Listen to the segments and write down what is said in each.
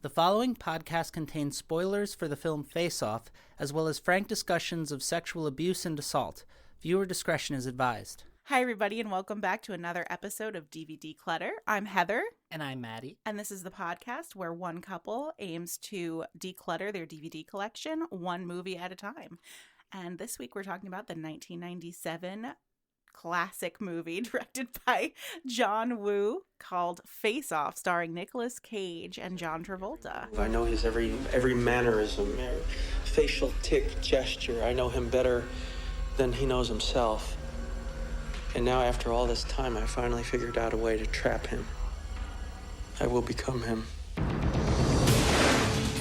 The following podcast contains spoilers for the film Face Off, as well as frank discussions of sexual abuse and assault. Viewer discretion is advised. Hi, everybody, and welcome back to another episode of DVD Clutter. I'm Heather. And I'm Mattie. And this is the podcast where one couple aims to declutter their DVD collection one movie at a time. And this week we're talking about the 1997 classic movie directed by John Woo called Face Off, starring Nicolas Cage and John Travolta. I know his every mannerism, facial tic, gesture. I know him better than he knows himself. And now, after all this time, I finally figured out a way to trap him. I will become him.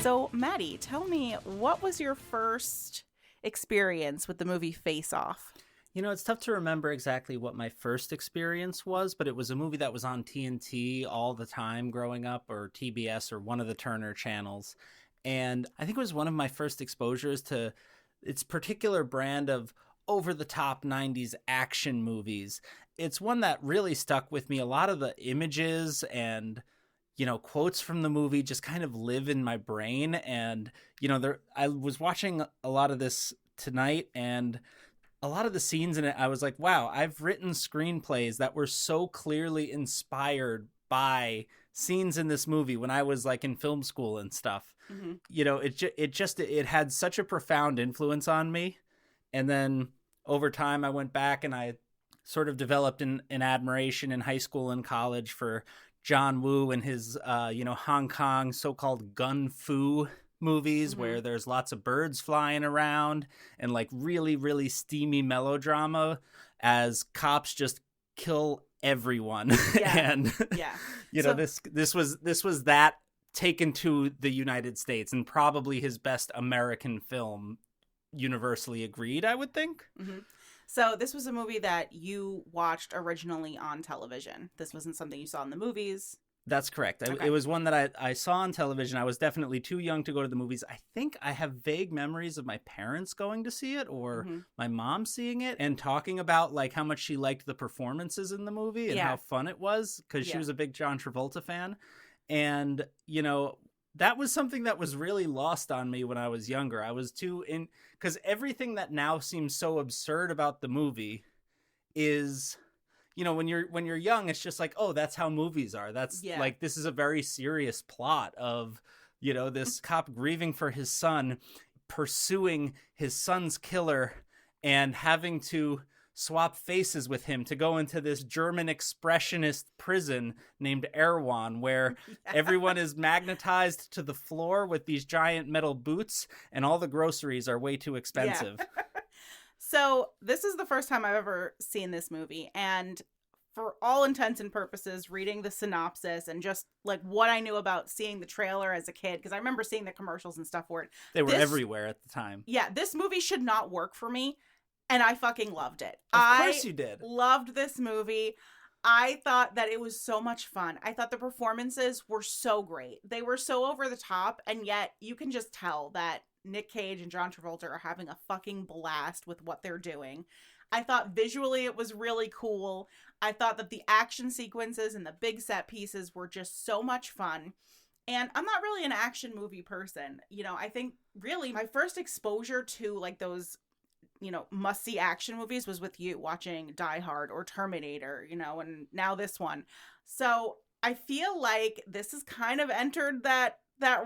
So, Mattie, tell me, what was your first experience with the movie Face Off? You know, it's tough to remember exactly what my first experience was, but it was a movie that was on TNT all the time growing up, or TBS, or one of the Turner channels. And I think it was one of my first exposures to its particular brand of over-the-top 90s action movies. It's one that really stuck with me. A lot of the images and, you know, quotes from the movie just kind of live in my brain. And, you know, I was watching a lot of this tonight, and a lot of the scenes in it, I was like, wow, I've written screenplays that were so clearly inspired by scenes in this movie when I was like in film school and stuff. Mm-hmm. You know, it had such a profound influence on me. And then over time, I went back and I sort of developed an admiration in high school and college for John Woo and his, Hong Kong so-called gun fu movies, mm-hmm. where there's lots of birds flying around and like really, really steamy melodrama as cops just kill everyone. Yeah. And, this was that taken to the United States, and probably his best American film, universally agreed, I would think. Mm-hmm. So this was a movie that you watched originally on television. This wasn't something you saw in the movies. That's correct. Okay. It was one that I saw on television. I was definitely too young to go to the movies. I think I have vague memories of my parents going to see it, or mm-hmm. my mom seeing it and talking about like how much she liked the performances in the movie and how fun it was, because she was a big John Travolta fan. And, you know, that was something that was really lost on me when I was younger. I was too in, because everything that now seems so absurd about the movie is, you know, when you're young, it's just like, oh, that's how movies are. That's like, this is a very serious plot of, you know, this cop grieving for his son, pursuing his son's killer, and having to swap faces with him to go into this German expressionist prison named Erewhon, where everyone is magnetized to the floor with these giant metal boots, and all the groceries are way too expensive. Yeah. So this is the first time I've ever seen this movie, and for all intents and purposes, reading the synopsis and just like what I knew about seeing the trailer as a kid, because I remember seeing the commercials and stuff for it. They were everywhere at the time. Yeah, this movie should not work for me, and I fucking loved it. Of course you did. Loved this movie. I thought that it was so much fun. I thought the performances were so great. They were so over the top, and yet you can just tell that Nick Cage and John Travolta are having a fucking blast with what they're doing. I thought visually it was really cool. I thought that the action sequences and the big set pieces were just so much fun. And I'm not really an action movie person. You know, I think really my first exposure to like those, you know, must-see action movies was with you watching Die Hard or Terminator, you know, and now this one. So I feel like this has kind of entered that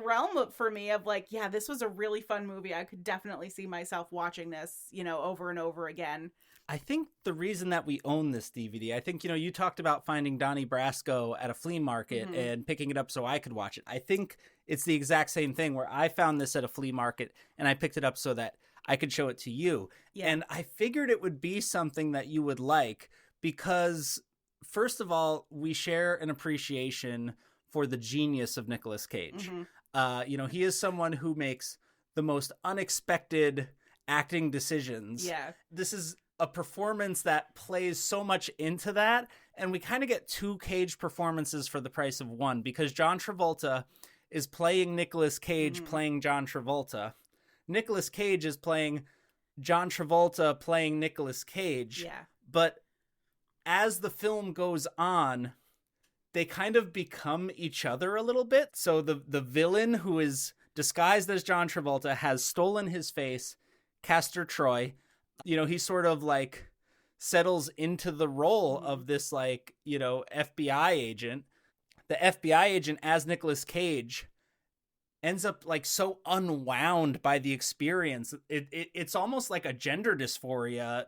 realm for me of like, yeah, this was a really fun movie. I could definitely see myself watching this, you know, over and over again. I think the reason that we own this DVD, I think, you know, you talked about finding Donnie Brasco at a flea market mm-hmm. and picking it up so I could watch it. I think it's the exact same thing where I found this at a flea market and I picked it up so that I could show it to you. Yeah. And I figured it would be something that you would like because, first of all, we share an appreciation for the genius of Nicolas Cage. Mm-hmm. You know, he is someone who makes the most unexpected acting decisions. Yeah. This is a performance that plays so much into that, and we kind of get two Cage performances for the price of one, because John Travolta is playing Nicolas Cage playing John Travolta. Nicolas Cage is playing John Travolta playing Nicolas Cage. Yeah. But as the film goes on, they kind of become each other a little bit. So the villain, who is disguised as John Travolta, has stolen his face, Castor Troy. He sort of like settles into the role of this like, FBI agent. The FBI agent as Nicolas Cage ends up like so unwound by the experience. It's almost like a gender dysphoria,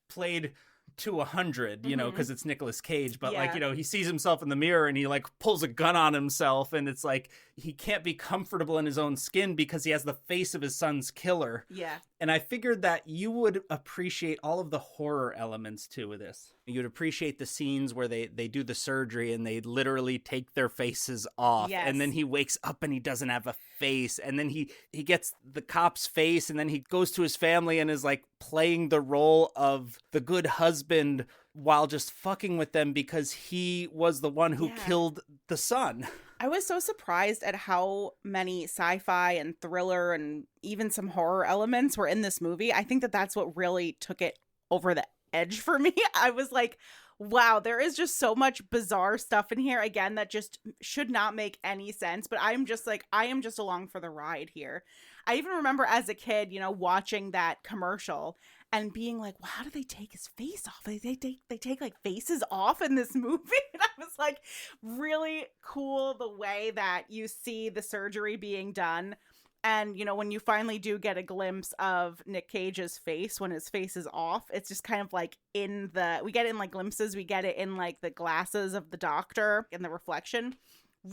played to 100, because it's Nicolas Cage, but like, he sees himself in the mirror and he like pulls a gun on himself, and it's like he can't be comfortable in his own skin because he has the face of his son's killer. Yeah. And I figured that you would appreciate all of the horror elements too with this. You'd appreciate the scenes where they do the surgery and they literally take their faces off. Yes. And then he wakes up and he doesn't have a face. And then he gets the cop's face, and then he goes to his family and is like playing the role of the good husband while just fucking with them because he was the one who killed the son. I was so surprised at how many sci-fi and thriller and even some horror elements were in this movie. I think that that's what really took it over the edge for me. I was like, wow, there is just so much bizarre stuff in here, again, that just should not make any sense. But I am just along for the ride here. I even remember as a kid, watching that commercial and being like, well, how do they take his face off? They take like faces off in this movie. And I was like, really cool the way that you see the surgery being done. And, when you finally do get a glimpse of Nick Cage's face, when his face is off, it's just kind of like we get it in like glimpses. We get it in like the glasses of the doctor in the reflection.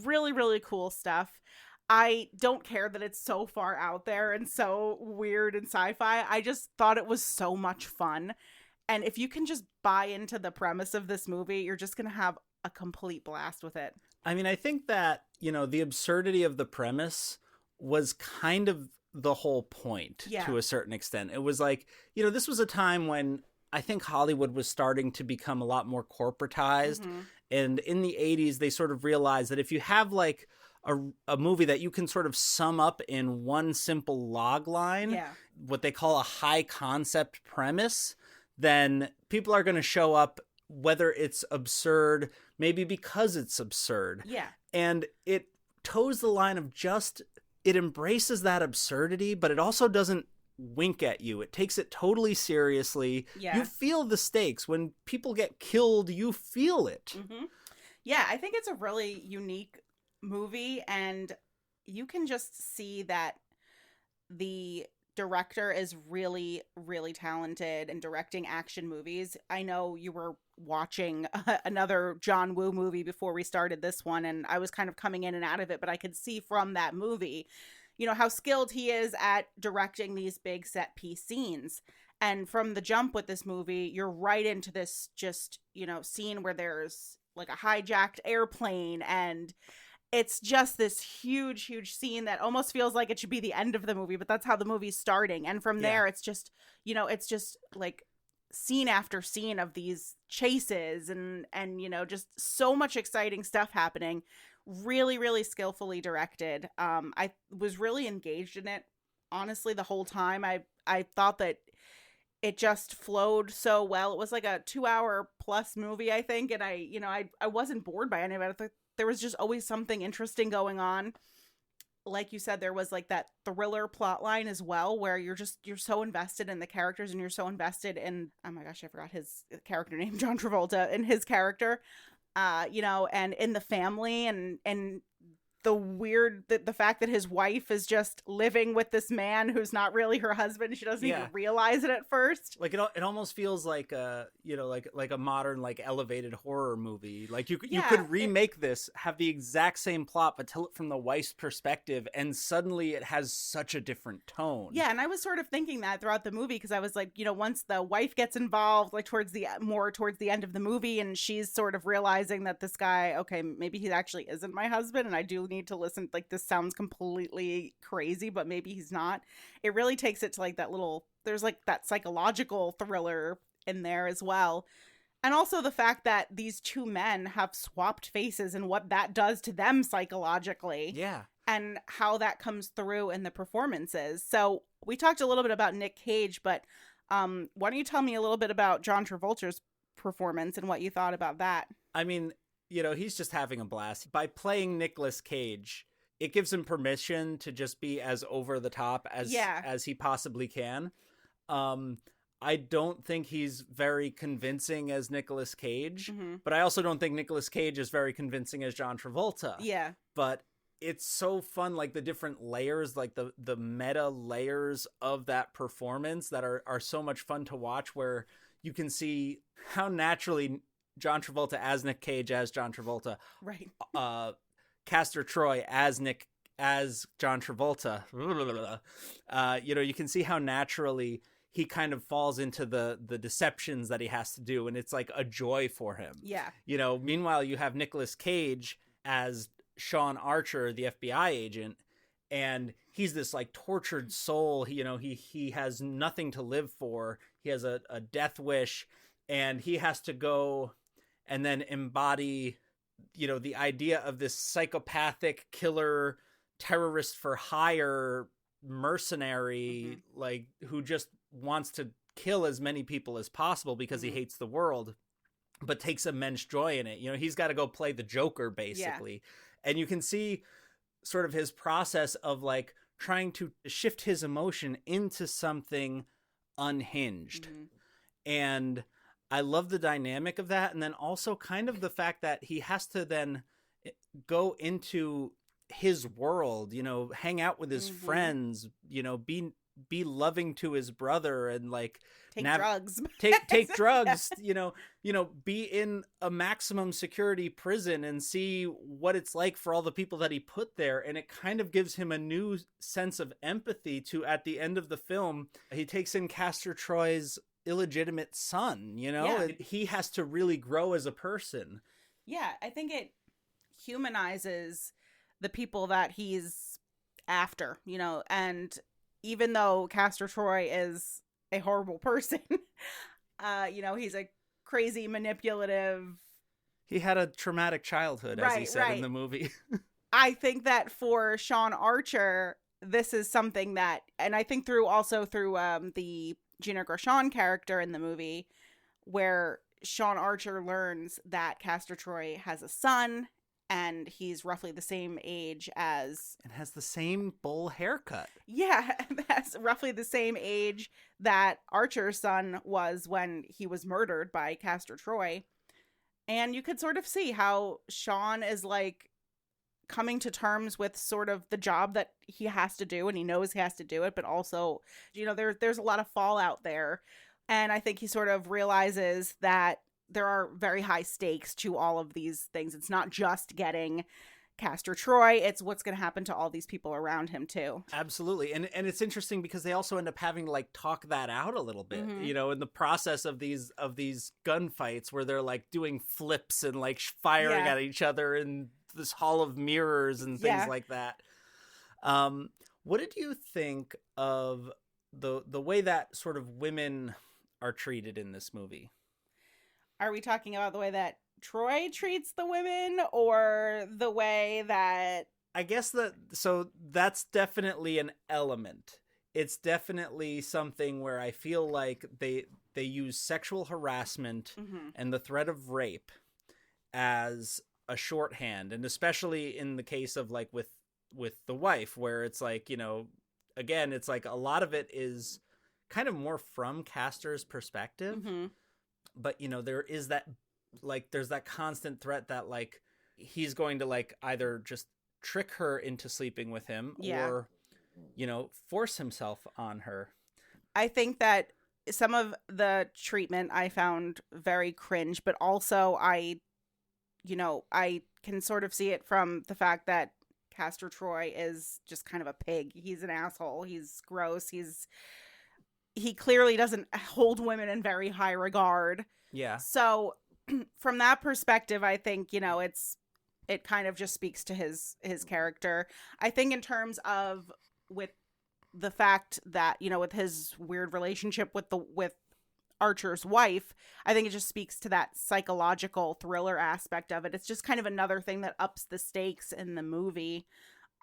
Really, really cool stuff. I don't care that it's so far out there and so weird and sci-fi. I just thought it was so much fun. And if you can just buy into the premise of this movie, you're just going to have a complete blast with it. I mean, I think that, the absurdity of the premise was kind of the whole point to a certain extent. It was like, this was a time when I think Hollywood was starting to become a lot more corporatized. Mm-hmm. And in the 80s, they sort of realized that if you have like a movie that you can sort of sum up in one simple log line, what they call a high concept premise, then people are going to show up whether it's absurd, maybe because it's absurd. Yeah. And it toes the line of it embraces that absurdity, but it also doesn't wink at you. It takes it totally seriously. Yeah. You feel the stakes. When people get killed, you feel it. Mm-hmm. Yeah, I think it's a really unique movie, and you can just see that the director is really, really talented in directing action movies. I know you were watching another John Woo movie before we started this one, and I was kind of coming in and out of it, but I could see from that movie, how skilled he is at directing these big set piece scenes. And from the jump with this movie, you're right into this just, scene where there's like a hijacked airplane, and it's just this huge, huge scene that almost feels like it should be the end of the movie, but that's how the movie's starting. And from there, it's just, it's just like scene after scene of these chases and just so much exciting stuff happening. Really, really skillfully directed. I was really engaged in it, honestly, the whole time. I thought that it just flowed so well. It was like a 2-hour plus movie, I think. And I wasn't bored by any of it. I thought there was just always something interesting going on. Like you said, there was like that thriller plot line as well, where you're so invested in the characters, and you're so invested in, oh my gosh, I forgot his character name, John Travolta, and his character, and in the family, and the fact that his wife is just living with this man who's not really her husband. She doesn't even realize it at first. Like it almost feels like like a modern, like elevated horror movie. Like you could remake this, have the exact same plot, but tell it from the wife's perspective, and suddenly it has such a different tone. Yeah, and I was sort of thinking that throughout the movie, because I was like, once the wife gets involved, like towards the end of the movie, and she's sort of realizing that this guy, okay, maybe he actually isn't my husband, and I do need to listen, like this sounds completely crazy, but maybe he's not. It really takes it to like there's like that psychological thriller in there as well. And also the fact that these two men have swapped faces and what that does to them psychologically. Yeah. And how that comes through in the performances. So we talked a little bit about Nick Cage, but why don't you tell me a little bit about John Travolta's performance and what you thought about that? I mean, he's just having a blast. By playing Nicolas Cage, it gives him permission to just be as over the top as he possibly can. I don't think he's very convincing as Nicolas Cage, but I also don't think Nicolas Cage is very convincing as John Travolta. Yeah. But it's so fun, like the different layers, like the meta layers of that performance that are so much fun to watch, where you can see how naturally John Travolta as Nick Cage as John Travolta. Right. Castor Troy as John Travolta. You can see how naturally he kind of falls into the deceptions that he has to do, and it's like a joy for him. Yeah. Meanwhile, you have Nicolas Cage as Sean Archer, the FBI agent, and he's this like tortured soul. He has nothing to live for. He has a death wish, and he has to go and then embody, the idea of this psychopathic killer, terrorist for hire mercenary, like who just wants to kill as many people as possible because he hates the world, but takes immense joy in it. He's got to go play the Joker, basically. Yeah. And you can see sort of his process of like trying to shift his emotion into something unhinged. And I love the dynamic of that. And then also kind of the fact that he has to then go into his world, hang out with his friends, be loving to his brother, and like take drugs, take drugs, be in a maximum security prison and see what it's like for all the people that he put there. And it kind of gives him a new sense of empathy to, at the end of the film, he takes in Castor Troy's illegitimate son, he has to really grow as a person. Yeah. I think it humanizes the people that he's after, and even though Castor Troy is a horrible person, he's a crazy, manipulative. He had a traumatic childhood, as he said in the movie. I think that for Sean Archer, this is something that, and I think through the Gina Gershon character in the movie, where Sean Archer learns that Castor Troy has a son, and he's roughly the same age as... And has the same bowl haircut. Yeah, that's roughly the same age that Archer's son was when he was murdered by Castor Troy. And you could sort of see how Sean is like coming to terms with sort of the job that he has to do, and he knows he has to do it, but also, there's a lot of fallout there. And I think he sort of realizes that there are very high stakes to all of these things. It's not just getting Castor Troy, it's what's going to happen to all these people around him too. Absolutely. And it's interesting because they also end up having to like talk that out a little bit, in the process of these gunfights, where they're like doing flips and like firing at each other in this hall of mirrors and things like that. What did you think of the way that sort of women are treated in this movie? Are we talking about the way that Troy treats the women, or the way that... I guess that's definitely an element. It's definitely something where I feel like they use sexual harassment and the threat of rape as a shorthand, and especially in the case of like with the wife, where it's like, again, it's like a lot of it is kind of more from Castor's perspective. But, there is that, like, there's that constant threat that, like, he's going to, like, either just trick her into sleeping with him or, force himself on her. I think that some of the treatment I found very cringe, but also I can sort of see it from the fact that Castor Troy is just kind of a pig. He's an asshole. He's gross. He clearly doesn't hold women in very high regard. Yeah. So from that perspective, I think, it kind of just speaks to his character. I think in terms of with the fact that, with his weird relationship with Archer's wife, I think it just speaks to that psychological thriller aspect of it. It's just kind of another thing that ups the stakes in the movie.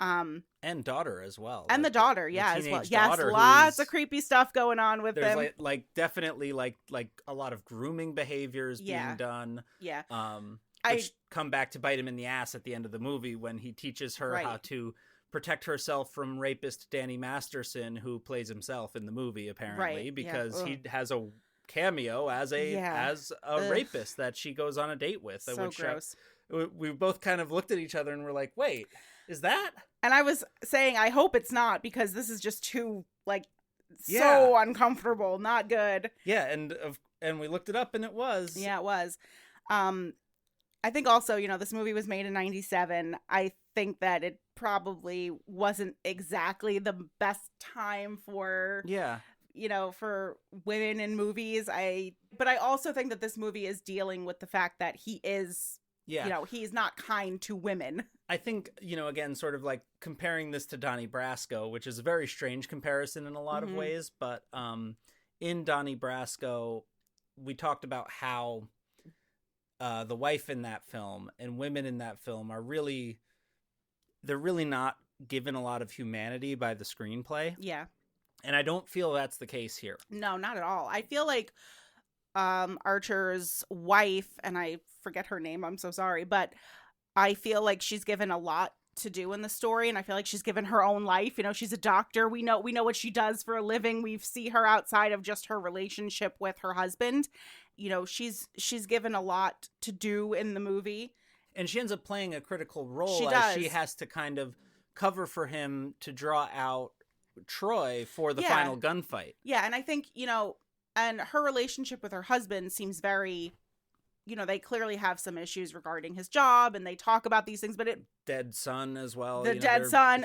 And daughter as well. And the daughter, as well. Yes, daughter lots of creepy stuff going on with them. There's like definitely like a lot of grooming behaviors being done. Yeah. which come back to bite him in the ass at the end of the movie when he teaches her Right. how to protect herself from rapist Danny Masterson, who plays himself in the movie apparently, Right, yeah. because he Ugh. has a cameo as a Yeah. Ugh. rapist that she goes on a date with. So which gross. we both kind of looked at each other and were like, wait, is that? And I was saying, I hope it's not, because this is just too, like, Yeah. so uncomfortable. Not good. Yeah, and we looked it up and it was. Yeah, it was. I think also, you know, this movie was made in 97. I think that it probably wasn't exactly the best time for, Yeah. you know, for women in movies. But I also think that this movie is dealing with the fact that he is, Yeah. you know, he's not kind to women. I think, you know, again, sort of like comparing this to Donnie Brasco, which is a very strange comparison in a lot of ways, but in Donnie Brasco, we talked about how the wife in that film and women in that film are really, they're really not given a lot of humanity by the screenplay. Yeah. And I don't feel that's the case here. No, not at all. I feel like Archer's wife, and I forget her name, I'm so sorry, but I feel like she's given a lot to do in the story, and I feel like she's given her own life. You know, she's a doctor. We know what she does for a living. We see her outside of just her relationship with her husband. You know, she's given a lot to do in the movie. And she ends up playing a critical role She as does. she has to kind of cover for him to draw out Troy for the Yeah. final gunfight. Yeah, and I think, you know, and her relationship with her husband seems very, you know, they clearly have some issues regarding his job, and they talk about these things, but it Dead son as well. The you know, dead son,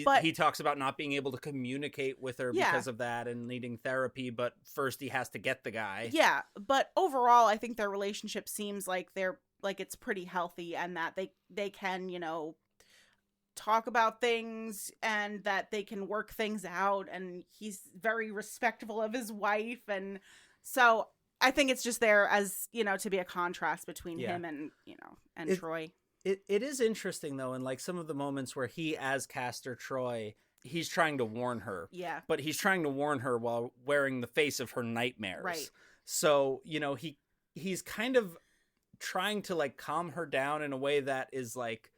but- He talks about not being able to communicate with her Yeah. because of that and needing therapy, but first he has to get the guy. Yeah, but overall, I think their relationship seems like it's pretty healthy, and that they can, you know, talk about things, and that they can work things out, and he's very respectful of his wife, and so I think it's just there as, you know, to be a contrast between him and, you know, and Troy. It is interesting though, in like some of the moments where he, as Castor Troy, he's trying to warn her. Yeah. But he's trying to warn her while wearing the face of her nightmares. Right. So, you know, he's kind of trying to like calm her down in a way that is like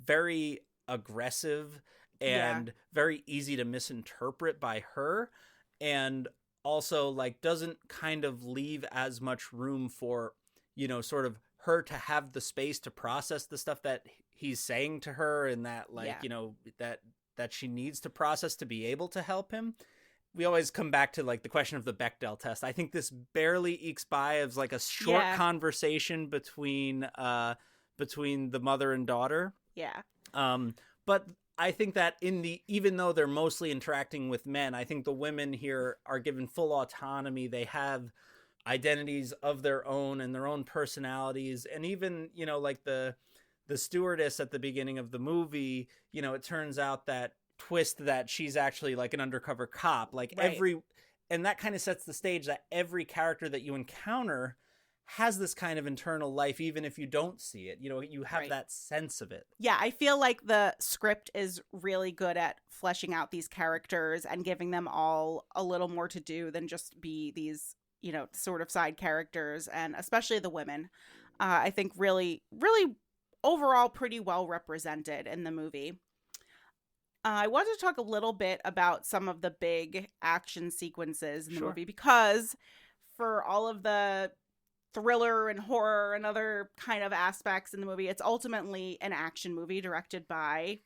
very aggressive and very easy to misinterpret by her, and also like doesn't kind of leave as much room for, you know, sort of her to have the space to process the stuff that he's saying to her, and that like, you know, that she needs to process to be able to help him. We always come back to like the question of the Bechdel test. I think this barely ekes by as like a short conversation between the mother and daughter. Yeah. But I think that even though they're mostly interacting with men, I think the women here are given full autonomy. They have identities of their own and their own personalities. And even, you know, like the stewardess at the beginning of the movie, you know, it turns out that twist that she's actually like an undercover cop. Like and that kind of sets the stage that every character that you encounter has this kind of internal life, even if you don't see it. You know, you have that sense of it. Yeah, I feel like the script is really good at fleshing out these characters and giving them all a little more to do than just be these, you know, sort of side characters, and especially the women. I think really, really overall pretty well represented in the movie. I wanted to talk a little bit about some of the big action sequences in the movie, because for all of the thriller and horror and other kind of aspects in the movie, it's ultimately an action movie directed by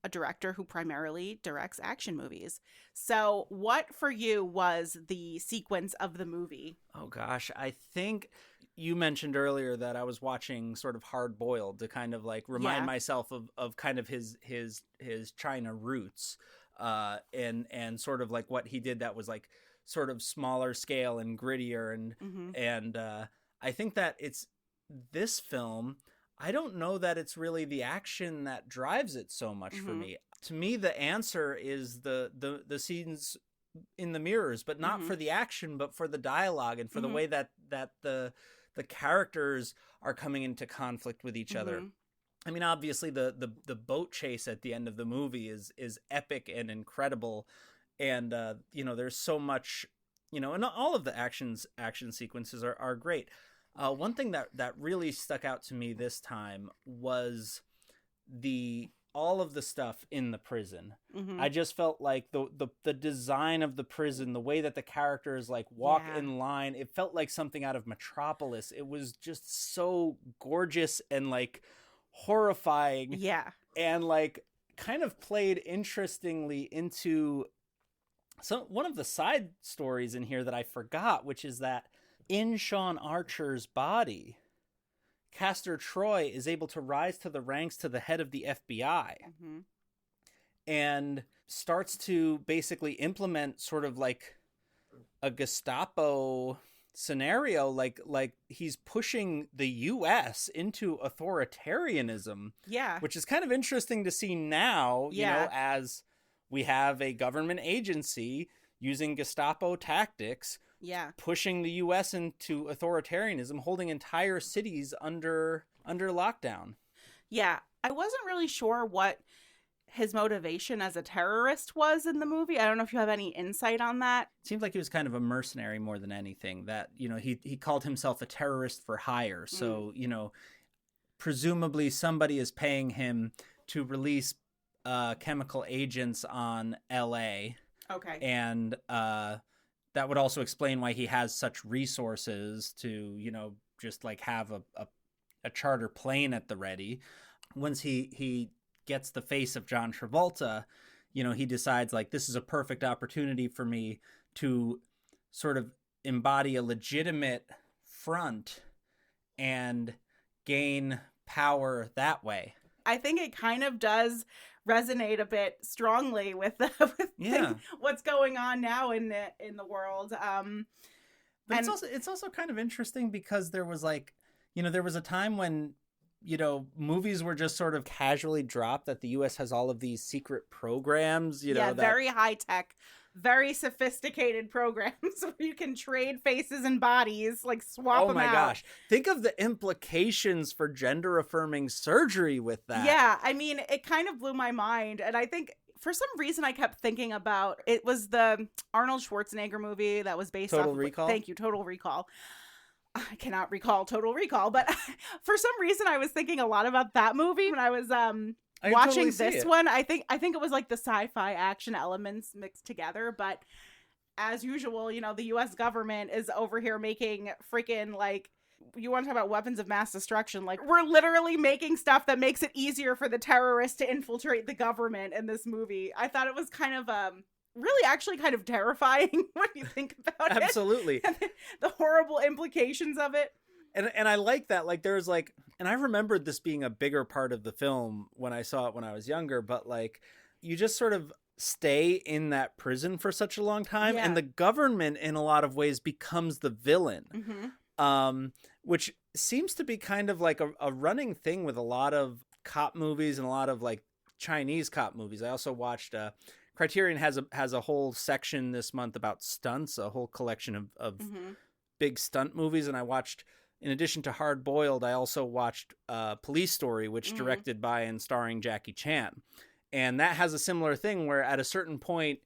a director who primarily directs action movies. So what for you was the sequence of the movie? Oh gosh, I think you mentioned earlier that I was watching sort of Hard Boiled to kind of like remind myself of kind of his China roots, and sort of like what he did that was like sort of smaller scale and grittier, and I think that it's this film. I don't know that it's really the action that drives it so much for me. To me, the answer is the scenes in the mirrors, but not for the action, but for the dialogue and for the way that the characters are coming into conflict with each other. I mean, obviously the boat chase at the end of the movie is epic and incredible. And, you know, there's so much, you know, and all of the action sequences are great. One thing that really stuck out to me this time was all of the stuff in the prison. Mm-hmm. I just felt like the design of the prison, the way that the characters like walk in line, it felt like something out of Metropolis. It was just so gorgeous and like horrifying. Yeah. And like kind of played interestingly into one of the side stories in here that I forgot, which is that in Sean Archer's body, Castor Troy is able to rise to the ranks to the head of the FBI and starts to basically implement sort of like a Gestapo scenario, like he's pushing the US into authoritarianism. Yeah. Which is kind of interesting to see now, you know, as we have a government agency using Gestapo tactics, pushing the US into authoritarianism, holding entire cities under lockdown. Yeah. I wasn't really sure what his motivation as a terrorist was in the movie. I don't know if you have any insight on that. It seemed like he was kind of a mercenary more than anything, that, you know, he called himself a terrorist for hire. So, you know, presumably somebody is paying him to release chemical agents on LA. Okay. And that would also explain why he has such resources to, you know, just like have a charter plane at the ready. Once he gets the face of John Travolta, you know, he decides like, this is a perfect opportunity for me to sort of embody a legitimate front and gain power that way. I think it kind of does resonate a bit strongly with what's going on now in the world. But it's also kind of interesting because there was like, you know, there was a time when, you know, movies were just sort of casually dropped that the U.S. has all of these secret programs, you know. Yeah, very high tech, very sophisticated programs where you can trade faces and bodies, like swap them out. Oh my gosh. Think of the implications for gender affirming surgery with that. Yeah, I mean, it kind of blew my mind. And I think for some reason I kept thinking about, it was the Arnold Schwarzenegger movie that was based Total off Recall? Thank you, Total Recall. I cannot recall Total Recall, but for some reason I was thinking a lot about that movie when I was watching this one. I think it was like the sci-fi action elements mixed together, but as usual, you know, the US government is over here making freaking, like, you want to talk about weapons of mass destruction, like, we're literally making stuff that makes it easier for the terrorists to infiltrate the government in this movie. I thought it was kind of really actually kind of terrifying when you think about it. Absolutely. And the horrible implications of it. And I like that. Like, there's like, and I remembered this being a bigger part of the film when I saw it when I was younger, but like, you just sort of stay in that prison for such a long time, and the government in a lot of ways becomes the villain, which seems to be kind of like a running thing with a lot of cop movies and a lot of like Chinese cop movies. I also watched Criterion has a whole section this month about stunts, a whole collection of big stunt movies. And I watched, in addition to Hard Boiled, I also watched Police Story, which directed by and starring Jackie Chan. And that has a similar thing where at a certain point,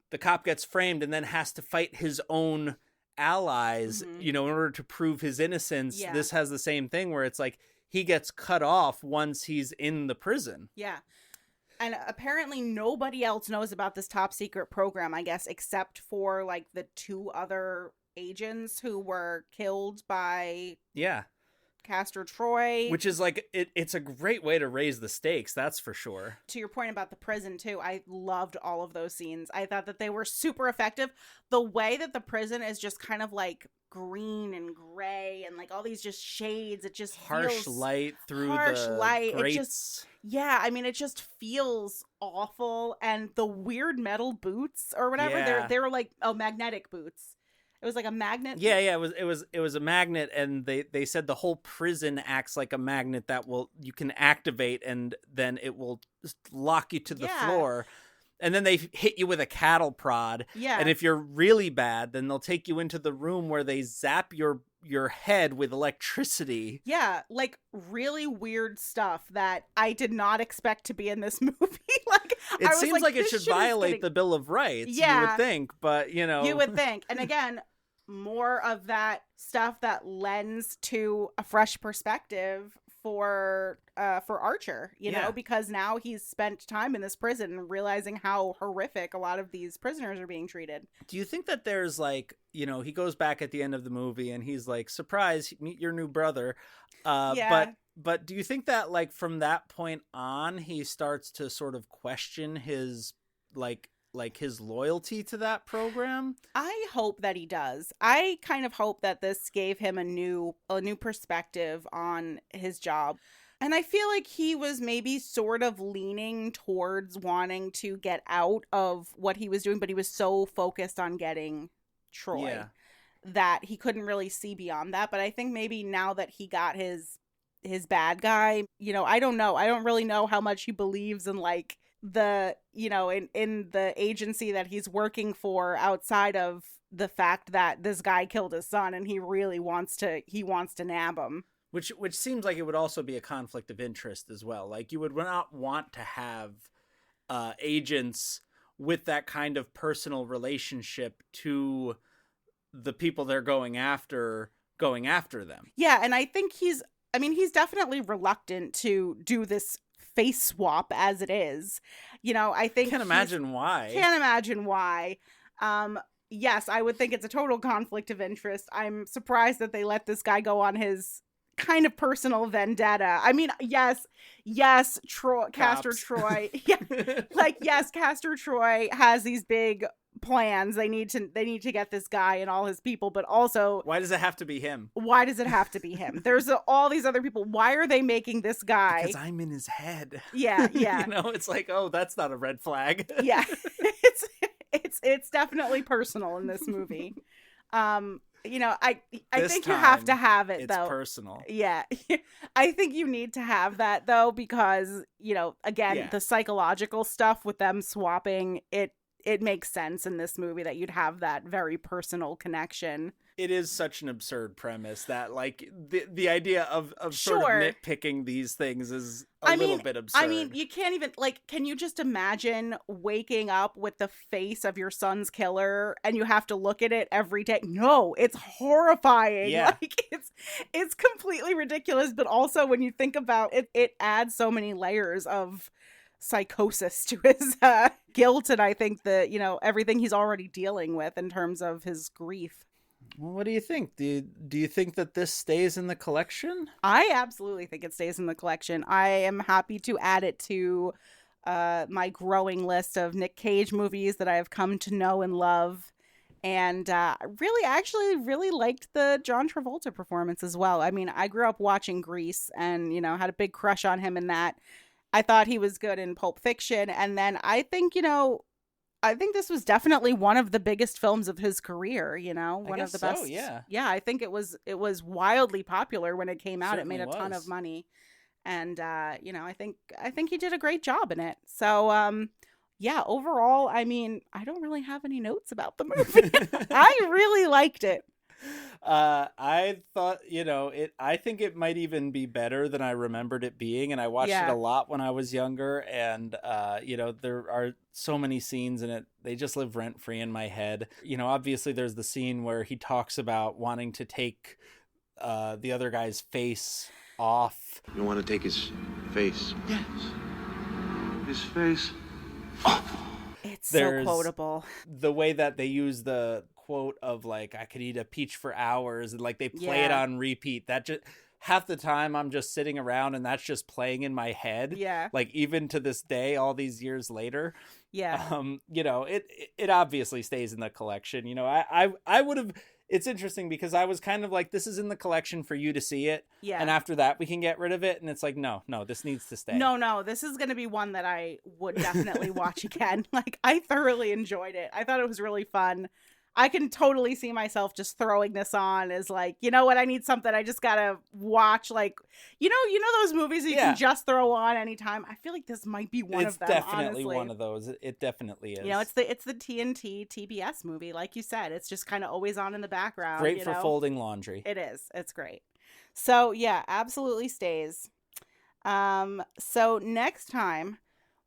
the cop gets framed and then has to fight his own allies, you know, in order to prove his innocence. Yeah. This has the same thing where it's like he gets cut off once he's in the prison. Yeah. And apparently nobody else knows about this top secret program, I guess, except for like the two other agents who were killed by Castor Troy. Which is like, it's a great way to raise the stakes, that's for sure. To your point about the prison too, I loved all of those scenes. I thought that they were super effective. The way that the prison is just kind of like green and gray and like all these just shades, it just harsh feels light through the grates. It just, I mean, it just feels awful. And the weird metal boots or whatever, they were like magnetic boots. It was like a magnet. Yeah. It was a magnet, and they said the whole prison acts like a magnet that you can activate, and then it will just lock you to the floor. And then they hit you with a cattle prod. Yeah. And if you're really bad, then they'll take you into the room where they zap your head with electricity. Yeah, like really weird stuff that I did not expect to be in this movie. Like, it seems like it should violate the Bill of Rights. Yeah. You would think, but you know. You would think. And again, more of that stuff that lends to a fresh perspective for Archer, you know, because now he's spent time in this prison and realizing how horrific a lot of these prisoners are being treated. Do you think that there's like, you know, he goes back at the end of the movie and he's like, surprise, meet your new brother. But do you think that like from that point on, he starts to sort of question his like his loyalty to that program? I hope that he does. I kind of hope that this gave him a new perspective on his job. And I feel like he was maybe sort of leaning towards wanting to get out of what he was doing, but he was so focused on getting Troy that he couldn't really see beyond that. But I think maybe now that he got his bad guy, you know, I don't know. I don't really know how much he believes in like the, you know, in the agency that he's working for outside of the fact that this guy killed his son and he really wants to nab him. Which seems like it would also be a conflict of interest as well. Like you would not want to have agents with that kind of personal relationship to the people they're going after them. Yeah, and I think he's definitely reluctant to do this face swap as it is. You know, I think Can't imagine why. Yes, I would think it's a total conflict of interest. I'm surprised that they let this guy go on his kind of personal vendetta. I mean, yes, Castor Troy. Yeah. Like, yes, Castor Troy has these big plans. They need to get this guy and all his people, but also, why does it have to be him? There's all these other people. Why are they making this guy? Because I'm in his head. Yeah. You know, it's like, oh, that's not a red flag. Yeah. It's definitely personal in this movie. You know, I think you have to have it, though. It's personal. Yeah. I think you need to have that, though, because, you know, again, the psychological stuff with them swapping, it makes sense in this movie that you'd have that very personal connection. It is such an absurd premise that, like, the idea of sort of nitpicking these things is a little bit absurd. I mean, you can't even, like, can you just imagine waking up with the face of your son's killer and you have to look at it every day? No, it's horrifying. Yeah. Like, it's completely ridiculous, but also when you think about it, it adds so many layers of psychosis to his guilt, and I think that, you know, everything he's already dealing with in terms of his grief. Well, what do you think? Do you think that this stays in the collection? I absolutely think it stays in the collection. I am happy to add it to my growing list of Nick Cage movies that I have come to know and love. And really liked the John Travolta performance as well. I mean, I grew up watching Grease and, you know, had a big crush on him in that. I thought he was good in Pulp Fiction. And then I think this was definitely one of the biggest films of his career, you know, one of the best. Yeah. Yeah, I think it was wildly popular when it came out. Certainly it made a ton of money. And you know, I think he did a great job in it. So yeah, overall, I mean, I don't really have any notes about the movie. I really liked it. I thought, you know, I think it might even be better than I remembered it being, and I watched it a lot when I was younger, and you know, there are so many scenes in it, they just live rent free in my head. You know, obviously there's the scene where he talks about wanting to take the other guy's face off. You want to take his face? Yes. His face? It's so quotable. The way that they use the quote of like, I could eat a peach for hours, and like they play it on repeat. That just half the time I'm just sitting around and that's just playing in my head. Yeah. Like even to this day, all these years later. Yeah. You know, it obviously stays in the collection. You know, I would have. It's interesting because I was kind of like, this is in the collection for you to see it. Yeah. And after that, we can get rid of it. And it's like, no, this needs to stay. No, this is going to be one that I would definitely watch again. Like, I thoroughly enjoyed it. I thought it was really fun. I can totally see myself just throwing this on as like, you know what, I need something. I just gotta watch, like, you know those movies that you can just throw on anytime. I feel like this might be one of them. It's definitely honestly. one of those. It definitely is. You know, it's the TNT TBS movie, like you said. It's just kind of always on in the background. Great for folding laundry. It is. It's great. So yeah, absolutely stays. So next time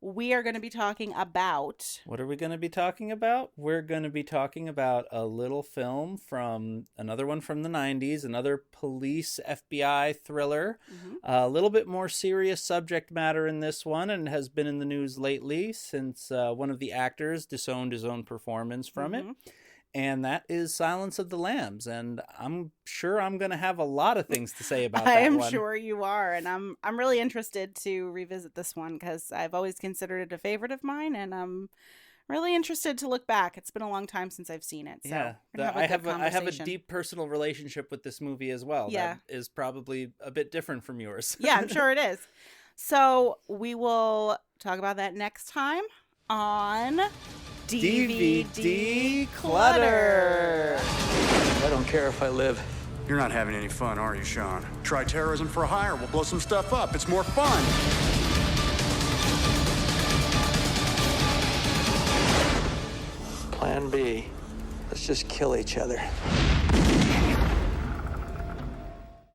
we are going to be talking about... What are we going to be talking about? We're going to be talking about a little film from another one from the 90s, another police FBI thriller. A little bit more serious subject matter in this one, and has been in the news lately since one of the actors disowned his own performance from it. And that is Silence of the Lambs. And I'm sure I'm going to have a lot of things to say about that I am one. sure you are. And I'm really interested to revisit this one because I've always considered it a favorite of mine. And I'm really interested to look back. It's been a long time since I've seen it. So Yeah, I have a deep personal relationship with this movie as well. Yeah. That is probably a bit different from yours. Yeah, I'm sure it is. So we will talk about that next time on... DVD Clutter. I don't care if I live. You're not having any fun, are you, Sean? Try terrorism for hire. We'll blow some stuff up. It's more fun. Plan B. Let's just kill each other.